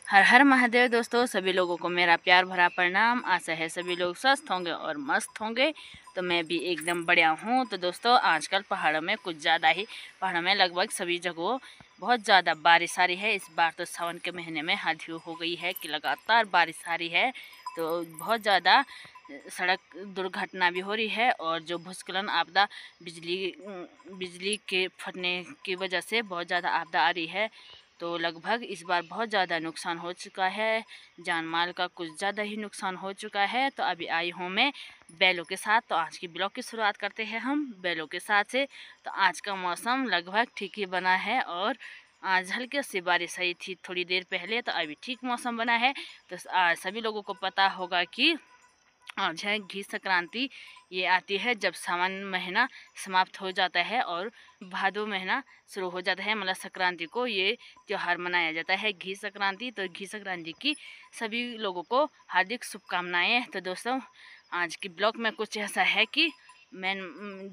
हर हर महादेव दोस्तों, सभी लोगों को मेरा प्यार भरा प्रणाम। आशा है सभी लोग स्वस्थ होंगे और मस्त होंगे। तो मैं भी एकदम बढ़िया हूँ। तो दोस्तों, आजकल पहाड़ों में कुछ ज़्यादा ही, पहाड़ों में लगभग सभी जगहों बहुत ज़्यादा बारिश आ रही है। इस बार तो सावन के महीने में हद ही हो गई है कि लगातार बारिश आ रही है। तो बहुत ज़्यादा सड़क दुर्घटना भी हो रही है और जो भूस्खलन आपदा, बिजली के फटने की वजह से बहुत ज़्यादा आपदा आ रही है। तो लगभग इस बार बहुत ज़्यादा नुकसान हो चुका है, जान माल का कुछ ज़्यादा ही नुकसान हो चुका है। तो अभी आई हूँ मैं बैलों के साथ। तो आज की ब्लॉग की शुरुआत करते हैं हम बैलों के साथ से। तो आज का मौसम लगभग ठीक ही बना है और आज हल्की सी बारिश आई थी थोड़ी देर पहले। तो अभी ठीक मौसम बना है। तो आज सभी लोगों को पता होगा कि आज है घी संक्रांति। ये आती है जब सावन महीना समाप्त हो जाता है और भादो महीना शुरू हो जाता है। मतलब संक्रांति को ये त्यौहार मनाया जाता है, घी संक्रांति। तो घी संक्रांति की सभी लोगों को हार्दिक शुभकामनाएं। तो दोस्तों, आज की ब्लॉग में कुछ ऐसा है कि मैं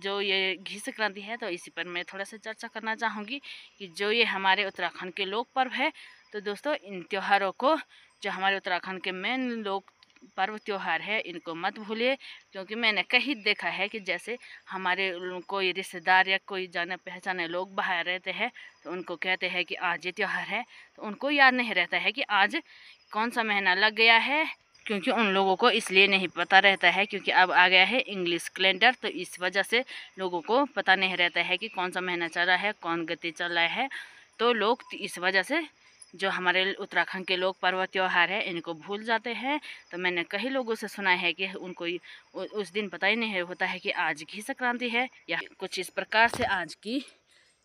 जो ये घी संक्रांति है, तो इसी पर मैं थोड़ा सा चर्चा करना चाहूँगी कि जो ये हमारे उत्तराखंड के लोक पर्व है। तो दोस्तों, इन त्योहारों को, जो हमारे उत्तराखंड के मेन लोक पर्व त्यौहार है, इनको मत भूलिए। क्योंकि मैंने कहीं देखा है कि जैसे हमारे कोई रिश्तेदार या कोई जाने पहचाने लोग बाहर रहते हैं, तो उनको कहते हैं कि आज ये त्यौहार है, तो उनको याद नहीं रहता है कि आज कौन सा महीना लग गया है। क्योंकि उन लोगों को इसलिए नहीं पता रहता है क्योंकि अब आ गया है इंग्लिश कैलेंडर। तो इस वजह से लोगों को पता नहीं रहता है कि कौन सा महीना चल रहा है, कौन गति चल रहा है। तो लोग इस वजह से जो हमारे उत्तराखंड के लोक पर्व त्यौहार है, इनको भूल जाते हैं। तो मैंने कई लोगों से सुना है कि उनको उस दिन पता ही नहीं होता है कि आज घी संक्रांति है। या कुछ इस प्रकार से आज की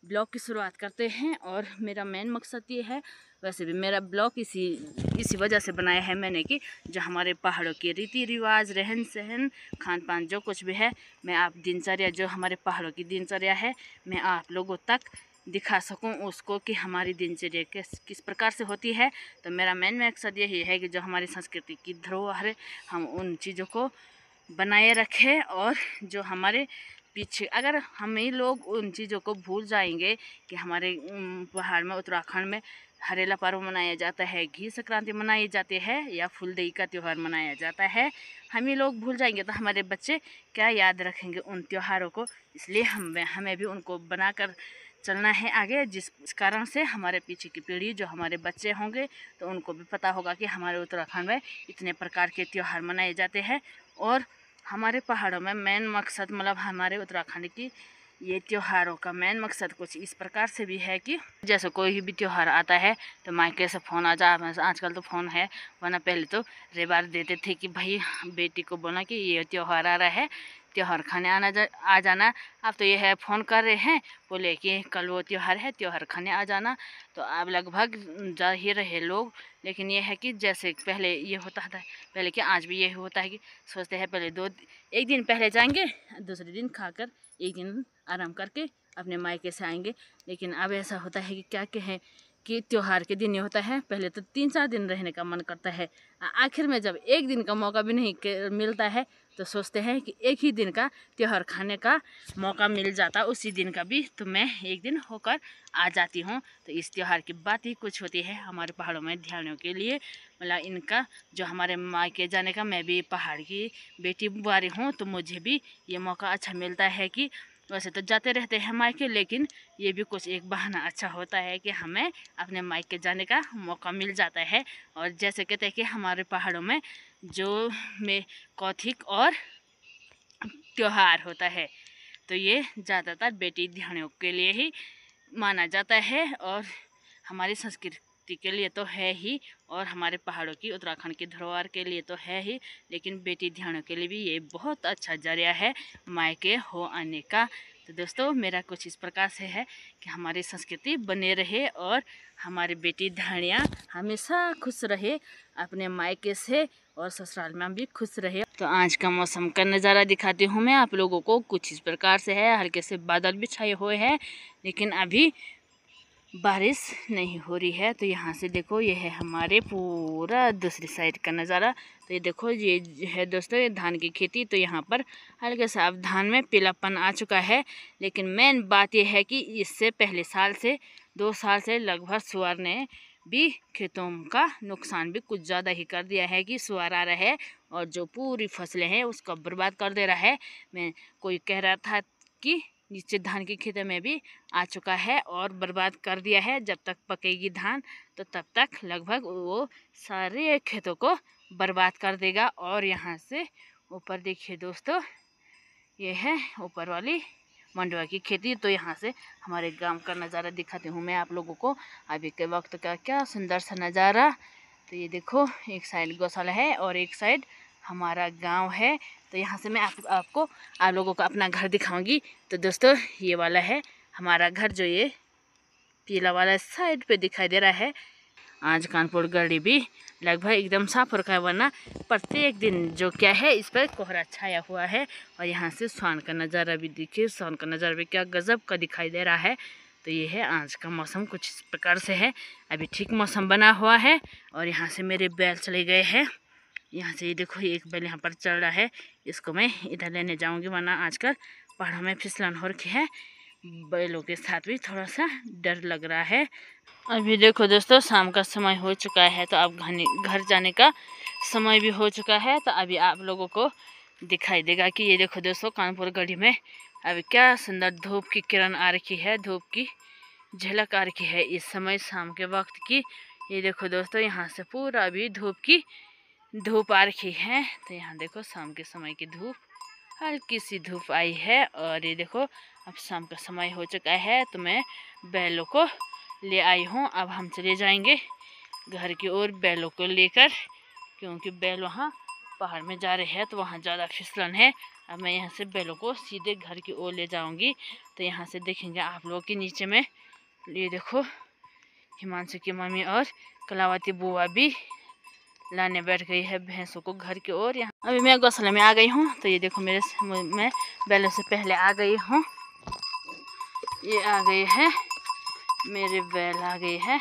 ब्लॉग की शुरुआत करते हैं। और मेरा मेन मकसद ये है, वैसे भी मेरा ब्लॉग इसी वजह से बनाया है मैंने कि जो हमारे पहाड़ों के रीति रिवाज, रहन सहन, खान पान, जो कुछ भी है, मैं आप दिनचर्या, जो हमारे पहाड़ों की दिनचर्या है, मैं आप लोगों तक दिखा सकूं उसको कि हमारी दिनचर्या किस प्रकार से होती है। तो मेरा मेन मकसद यही है कि जो हमारी संस्कृति की धरोहर है, हम उन चीज़ों को बनाए रखें। और जो हमारे पीछे, अगर हम ही लोग उन चीज़ों को भूल जाएंगे कि हमारे पहाड़ में, उत्तराखंड में हरेला पर्व मनाया जाता है, घी संक्रांति मनाई जाती है, या फुलदेई का त्यौहार मनाया जाता है, हम ही लोग भूल जाएंगे तो हमारे बच्चे क्या याद रखेंगे उन त्योहारों को। इसलिए हमें भी उनको बनाकर चलना है आगे, जिस कारण से हमारे पीछे की पीढ़ी, जो हमारे बच्चे होंगे, तो उनको भी पता होगा कि हमारे उत्तराखंड में इतने प्रकार के त्यौहार मनाए जाते हैं। और हमारे पहाड़ों में मेन मकसद, मतलब हमारे उत्तराखंड की ये त्योहारों का मेन मकसद कुछ इस प्रकार से भी है कि जैसे कोई भी त्यौहार आता है तो मायके से फ़ोन आ जा। आजकल तो फ़ोन है, वरना पहले तो रेबार देते थे कि भाई बेटी को बोला कि ये त्यौहार आ रहा है, त्यौहार खाने आ जाना। अब तो ये है, फ़ोन कर रहे हैं, बोले कि कल वो त्यौहार है, त्यौहार खाने आ जाना। तो अब लगभग जा ही रहे लोग। लेकिन ये है कि जैसे पहले ये होता था, पहले कि आज भी ये होता है कि सोचते हैं पहले एक दिन पहले जाएंगे, दूसरे दिन खाकर एक दिन आराम करके अपने मायके से आएंगे। लेकिन अब ऐसा होता है कि क्या कहें कि त्यौहार के दिन ये होता है, पहले तो 3-4 दिन रहने का मन करता है, आखिर में जब एक दिन का मौका भी नहीं मिलता है तो सोचते हैं कि एक ही दिन का त्यौहार खाने का मौका मिल जाता, उसी दिन का भी तो मैं एक दिन होकर आ जाती हूँ। तो इस त्यौहार की बात ही कुछ होती है हमारे पहाड़ों में ध्यानों के लिए। मतलब इनका जो हमारे मायके जाने का, मैं भी पहाड़ की बेटी बुआरी हूँ, तो मुझे भी ये मौका अच्छा मिलता है कि वैसे तो जाते रहते हैं मायके, लेकिन ये भी कुछ एक बहाना अच्छा होता है कि हमें अपने मायके जाने का मौका मिल जाता है। और जैसे कहते हैं कि हमारे पहाड़ों में जो में कौथिक और त्यौहार होता है, तो ये ज़्यादातर बेटी ध्यानों के लिए ही माना जाता है और हमारी संस्कृति के लिए तो है ही, और हमारे पहाड़ों की, उत्तराखंड की धरोहर के लिए तो है ही, लेकिन बेटी ध्यानों के लिए भी ये बहुत अच्छा जरिया है मायके हो आने का। तो दोस्तों, मेरा कुछ इस प्रकार से है कि हमारी संस्कृति बने रहे और हमारी बेटी ध्यानियाँ हमेशा खुश रहे अपने मायके से, और ससुराल में भी खुश रहे। तो आज का मौसम का नज़ारा दिखाती हूँ मैं आप लोगों को। कुछ इस प्रकार से है, हल्के से बादल भी छाए हुए हैं, लेकिन अभी बारिश नहीं हो रही है। तो यहाँ से देखो, ये है हमारे पूरा दूसरी साइड का नज़ारा। तो ये देखो, ये है दोस्तों, ये धान की खेती। तो यहाँ पर हल्के सा अब धान में पीलापन आ चुका है। लेकिन मेन बात ये है कि इससे पहले साल से 2 साल से लगभग सुअर ने भी खेतों का नुकसान भी कुछ ज़्यादा ही कर दिया है कि सुअर आ रहा है और जो पूरी फसलें हैं उसको बर्बाद कर दे रहा है। मैं कोई कह रहा था कि नीचे धान की खेती में भी आ चुका है और बर्बाद कर दिया है। जब तक पकेगी धान तो तब तक लगभग वो सारे खेतों को बर्बाद कर देगा। और यहाँ से ऊपर देखिए दोस्तों, ये है ऊपर वाली मंडुआ की खेती। तो यहाँ से हमारे गांव का नज़ारा दिखाती हूँ मैं आप लोगों को अभी के वक्त का। क्या सुंदर सा नज़ारा। तो ये देखो, एक साइड गौशाला है और एक साइड हमारा गांव है। तो यहाँ से मैं आप लोगों को अपना घर दिखाऊंगी। तो दोस्तों ये वाला है हमारा घर, जो ये पीला वाला साइड पे दिखाई दे रहा है। आज कानपुर गली भी लगभग एकदम साफ रखा है, वरना प्रत्येक दिन जो क्या है इस पर कोहरा छाया हुआ है। और यहाँ से शाम का नज़ारा भी देखिए, शाम का नज़ारा भी क्या गजब का दिखाई दे रहा है। तो ये है आज का मौसम, कुछ इस प्रकार से है। अभी ठीक मौसम बना हुआ है। और यहाँ से मेरे बैल चले गए हैं। यहाँ से ये देखो, एक बैल यहाँ पर चल रहा है, इसको मैं इधर लेने जाऊँगी, वरना आजकल पहाड़ों में फिसलन हो रखी है। बैलों के साथ भी थोड़ा सा डर लग रहा है। अभी देखो दोस्तों, शाम का समय हो चुका है, तो अब घर जाने का समय भी हो चुका है। तो अभी आप लोगों को दिखाई देगा कि ये देखो दोस्तों, कानपुर गढ़ी में अभी क्या सुंदर धूप की किरण आ रखी है, धूप की झलक आ रखी है इस समय शाम के वक्त की। ये देखो दोस्तों, यहाँ से पूरा अभी धूप आ रखी है। तो यहाँ देखो, शाम के समय की धूप, हल्की सी धूप आई है। और ये देखो, अब शाम का समय हो चुका है, तो मैं बैलों को ले आई हूँ। अब हम चले जाएंगे घर की ओर बैलों को लेकर, क्योंकि बैल वहाँ पहाड़ में जा रहे हैं तो वहाँ ज़्यादा फिसलन है। अब मैं यहाँ से बैलों को सीधे घर की ओर ले जाऊँगी। तो यहाँ से देखेंगे आप लोग के नीचे में, ये देखो, हिमांशु की मम्मी और कलावती बुआ भी लाने बैठ गई है भैंसों को घर की ओर। यहाँ अभी मैं गौशाला में आ गई हूँ। तो ये देखो, मैं बैलों से पहले आ गई हूँ। ये आ गई है, मेरे बैल आ गए हैं।